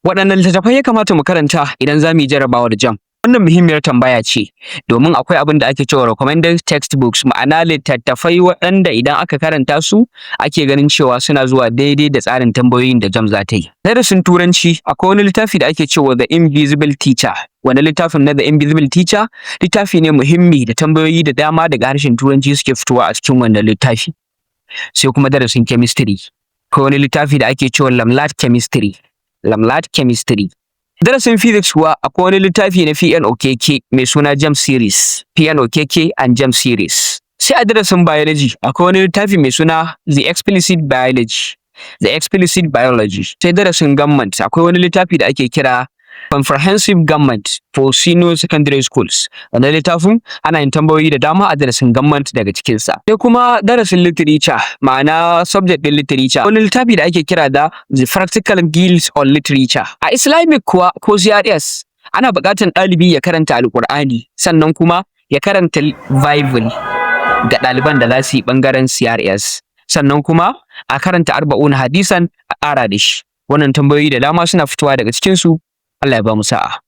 Waɗannan littattafai ya kamata mu karanta idan za mu yi jarrabawar JAMB? Wannan muhimmiyar tambaya ce, domin akwai abin da ake cewa recommended textbooks, ma'ana littattafai waɗanda idan aka karanta su ake ganin cewa suna zuwa daidai da tsarin tambayoyin da JAMB za ta yi. Darasin Turanci, akwai wani littafi da ake cewa The Invisible Teacher. Wani littafin na The Invisible Teacher littafi ne muhimmi da tambayoyi da dama daga harshen Turanci suke fitowa a cikin wannan littafi. Sai kuma darasin Chemistry. Akwai wani littafi da ake cewa Lamlat Chemistry. Lamlat Chemistry. Darasin Physics kuwa akwai wani littafi na PNOKK mai suna JAMB Series. PNOKK and JAMB Series. Sai a darasin Biology akwai wani littafi mai suna The Explicit Biology. The Explicit Biology. Sai darasin Government akwai wani littafi da ake kira Comprehensive Government for Senior Secondary Schools. Wannan littafin ana yin tambayoyi da dama a darasin Government daga cikinsa. Sai kuma darasin Literature, ma'ana subject ɗin Literature. Wani littafi da ake kira da The Practical Guides on Literature. A Islamic kuwa ko CRS ana buƙatar ɗalibi ya karanta Alƙur'ani sannan kuma ya karanta Bible ga ɗaliban da za su yi ɓangaren CRS. Sannan kuma a karanta 40 hadisan a ƙara da shi. Wannan tambayoyi da dama suna fitowa daga cikinsu. Allah ya ba mu sa'a.